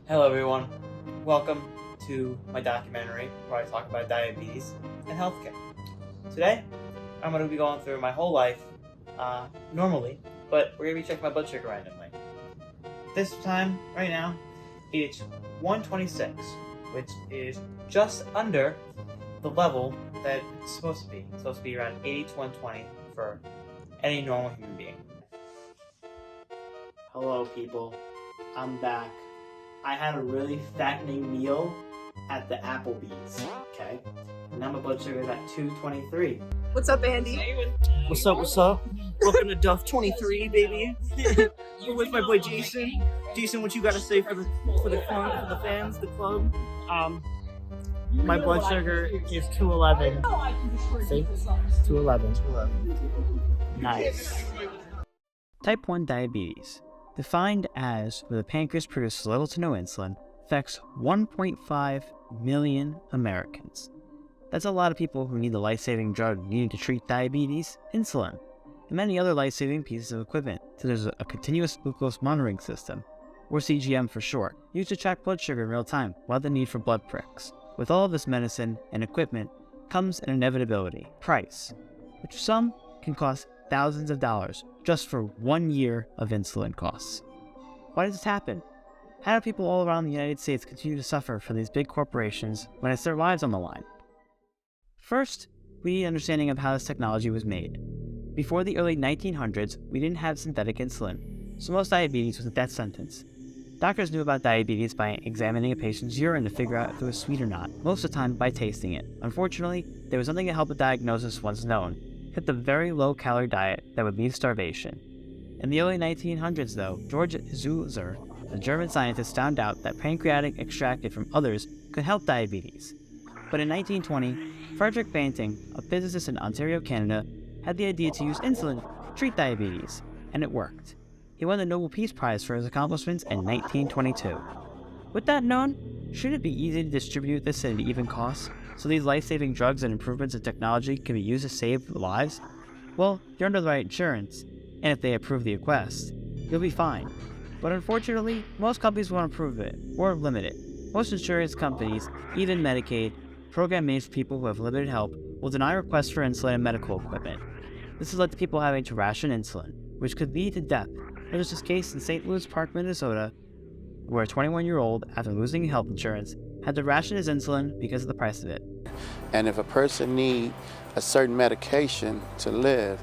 Hello everyone, welcome to my documentary where I talk about diabetes and healthcare. Today, I'm going to be going through my whole life normally, but we're going to be checking my blood sugar randomly. This time, right now, it's 126, which is just under the level that it's supposed to be. It's supposed to be around 80 to 120 for any normal human being. Hello people, I'm back. I had a really fattening meal at the Applebee's, okay? And now my blood sugar is at 223. What's up, Andy? What's up, what's up? Welcome to Duff 23, baby. We're with my boy Jason. Jason, what you gotta say for the fans, the club? My blood sugar is 211. See? 211. Nice. Type 1 diabetes, defined as where the pancreas produces little to no insulin, affects 1.5 million Americans. That's a lot of people who need the life-saving drug needed to treat diabetes, insulin, and many other life-saving pieces of equipment, such as a continuous glucose monitoring system, or CGM for short, used to track blood sugar in real time without the need for blood pricks. With all of this medicine and equipment comes an inevitability, price, which some can cost thousands of dollars just for 1 year of insulin costs. Why does this happen? How do people all around the United States continue to suffer for these big corporations when it's their lives on the line? First, we need an understanding of how this technology was made. Before the early 1900s, we didn't have synthetic insulin, so most diabetes was a death sentence. Doctors knew about diabetes by examining a patient's urine to figure out if it was sweet or not, most of the time by tasting it. Unfortunately, there was nothing to help a diagnosis once known, except a very low-calorie diet that would lead to starvation. In the early 1900s, though, George Zuser, a German scientist, found out that pancreatic extracted from others could help diabetes. But in 1920, Frederick Banting, a physicist in Ontario, Canada, had the idea to use insulin to treat diabetes, and it worked. He won the Nobel Peace Prize for his accomplishments in 1922. With that known, shouldn't it be easy to distribute this at an even cost, so these life-saving drugs and improvements in technology can be used to save lives? Well, you're under the right insurance, and if they approve the request, you'll be fine. But unfortunately, most companies won't approve it, or limit it. Most insurance companies, even Medicaid, program made for people who have limited help, will deny requests for insulin and medical equipment. This has led to people having to ration insulin, which could lead to death. There's this case in St. Louis Park, Minnesota, where a 21-year-old, after losing health insurance, had to ration his insulin because of the price of it. And if a person needs a certain medication to live,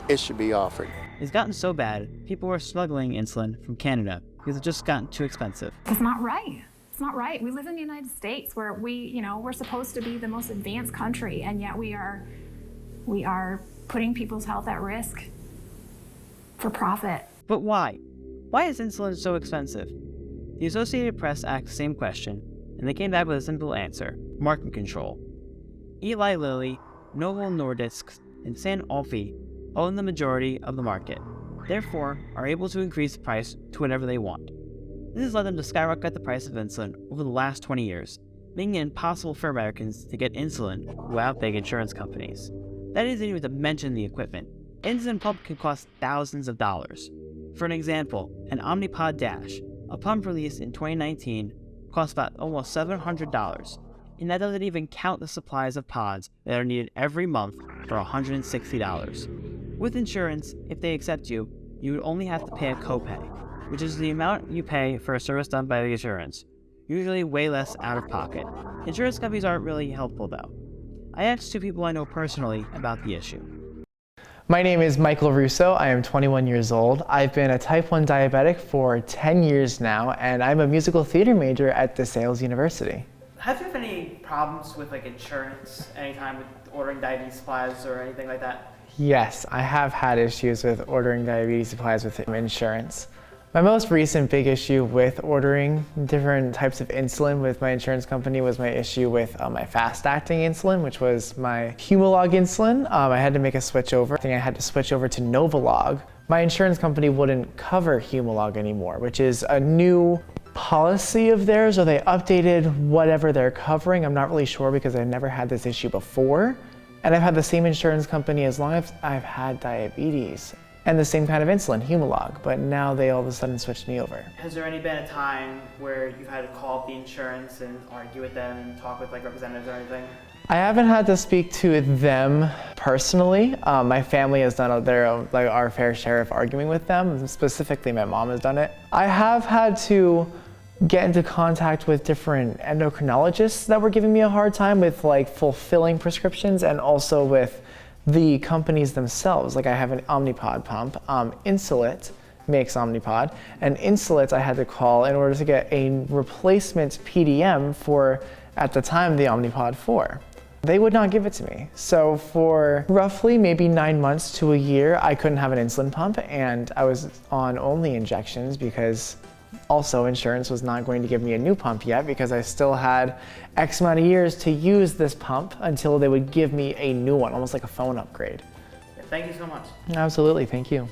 it should be offered. It's gotten so bad, people are smuggling insulin from Canada because it's just gotten too expensive. It's not right. It's not right. We live in the United States where we're supposed to be the most advanced country, and yet we are putting people's health at risk for profit. But why? Why is insulin so expensive? The Associated Press asked the same question, and they came back with a simple answer: market control. Eli Lilly, Novo Nordisk, and Sanofi own the majority of the market, therefore are able to increase the price to whatever they want. This has led them to skyrocket the price of insulin over the last 20 years, making it impossible for Americans to get insulin without big insurance companies. That isn't even to mention the equipment. Insulin pump can cost thousands of dollars. For an example, an Omnipod Dash, a pump released in 2019, costs about almost $700, and that doesn't even count the supplies of pods that are needed every month for $160. With insurance, if they accept you, you would only have to pay a copay, which is the amount you pay for a service done by the insurance, usually way less out of pocket. Insurance companies aren't really helpful though. I asked two people I know personally about the issue. My name is Michael Russo. I am 21 years old. I've been a type 1 diabetic for 10 years now, and I'm a musical theater major at DeSales University. Have you had any problems with insurance anytime with ordering diabetes supplies or anything like that? Yes, I have had issues with ordering diabetes supplies with insurance. My most recent big issue with ordering different types of insulin with my insurance company was my issue with my fast-acting insulin, which was my Humalog insulin. I had to make a switch over. I think I had to switch over to Novolog. My insurance company wouldn't cover Humalog anymore, which is a new policy of theirs, or they updated whatever they're covering. I'm not really sure because I've never had this issue before. And I've had the same insurance company as long as I've had diabetes. and the same kind of insulin, Humalog, but now they all of a sudden switched me over. Has there any been a time where you've had to call up the insurance and argue with them and talk with like representatives or anything? I haven't had to speak to them personally. My family has done our fair share of arguing with them. Specifically, my mom has done it. I have had to get into contact with different endocrinologists that were giving me a hard time with like fulfilling prescriptions, and also with the companies themselves. Like I have an Omnipod pump. Insulet makes Omnipod, and Insulet I had to call in order to get a replacement PDM for, at the time, the Omnipod 4. They would not give it to me. So for roughly maybe 9 months to a year, I couldn't have an insulin pump, and I was on only injections because also insurance was not going to give me a new pump yet, because I still had X amount of years to use this pump until they would give me a new one, almost like a phone upgrade. Thank you so much. Absolutely, thank you.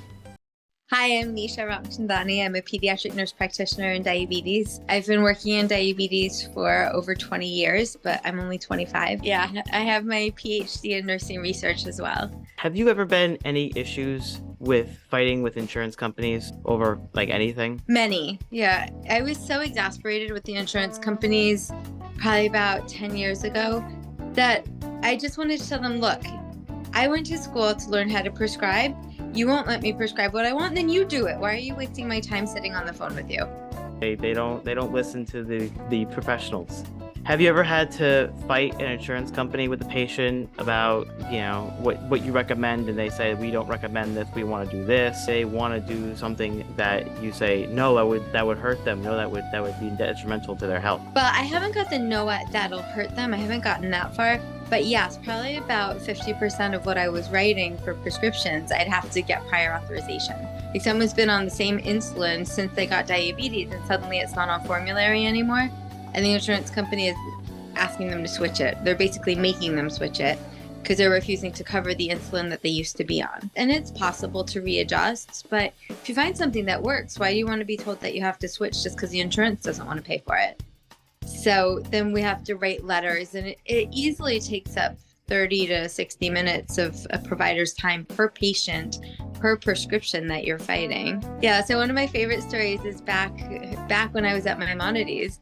Hi, I'm Nisha Ramchandani. I'm a pediatric nurse practitioner in diabetes. I've been working in diabetes for over 20 years, but I'm only 25. Yeah, I have my PhD in nursing research as well. Have you ever been any issues with fighting with insurance companies over like anything? Many, yeah. I was so exasperated with the insurance companies probably about 10 years ago that I just wanted to tell them, look, I went to school to learn how to prescribe. You won't let me prescribe what I want, then you do it. Why are you wasting my time sitting on the phone with you? They don't listen to the professionals. Have you ever had to fight an insurance company with a patient about, you know, what you recommend, and they say, we don't recommend this, we want to do this. They want to do something that you say, no, that would hurt them. No, that would be detrimental to their health. Well, I haven't got the no, that'll hurt them. I haven't gotten that far. But yes, probably about 50% of what I was writing for prescriptions, I'd have to get prior authorization. Like someone's been on the same insulin since they got diabetes, and suddenly it's not on formulary anymore. And the insurance company is asking them to switch it. They're basically making them switch it because they're refusing to cover the insulin that they used to be on. And it's possible to readjust, but if you find something that works, why do you want to be told that you have to switch just because the insurance doesn't want to pay for it? So then we have to write letters, and it easily takes up 30 to 60 minutes of a provider's time per patient, per prescription that you're fighting. Yeah, so one of my favorite stories is back when I was at Maimonides.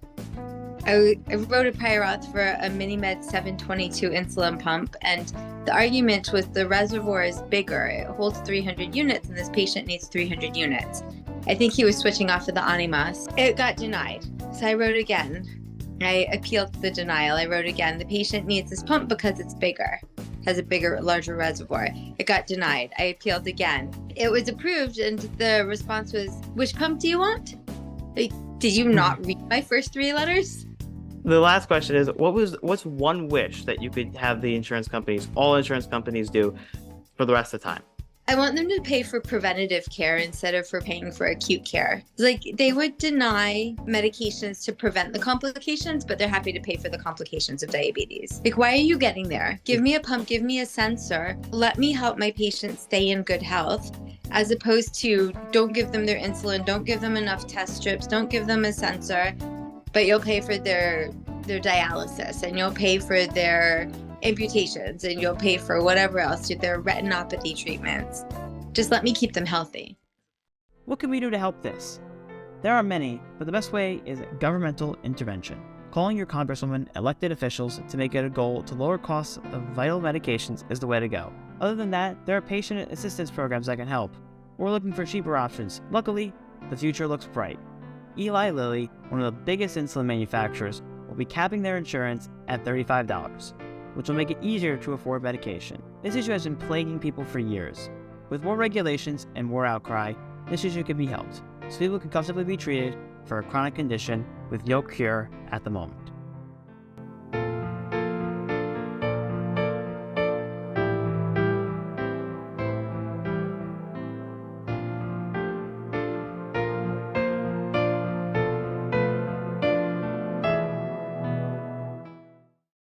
I wrote a prior auth for a MiniMed 722 insulin pump, and the argument was the reservoir is bigger. It holds 300 units, and this patient needs 300 units. I think he was switching off to the Animas. It got denied, so I wrote again. I appealed to the denial. I wrote again, the patient needs this pump because it's bigger, has a bigger, larger reservoir. It got denied. I appealed again. It was approved, and the response was, which pump do you want? Like, did you not read my first 3 letters? The last question is, what's one wish that you could have the insurance companies, all insurance companies, do for the rest of the time? I want them to pay for preventative care instead of for paying for acute care. Like, they would deny medications to prevent the complications, but they're happy to pay for the complications of diabetes. Like, why are you getting there? Give me a pump, give me a sensor. Let me help my patients stay in good health, as opposed to don't give them their insulin, don't give them enough test strips, don't give them a sensor, but you'll pay for their dialysis, and you'll pay for their amputations, and you'll pay for whatever else, their retinopathy treatments. Just let me keep them healthy. What can we do to help this? There are many, but the best way is governmental intervention. Calling your congresswoman, elected officials to make it a goal to lower costs of vital medications is the way to go. Other than that, there are patient assistance programs that can help. We're looking for cheaper options. Luckily, the future looks bright. Eli Lilly, one of the biggest insulin manufacturers, will be capping their insurance at $35, which will make it easier to afford medication. This issue has been plaguing people for years. With more regulations and more outcry, this issue can be helped, so people can comfortably be treated for a chronic condition with no cure at the moment.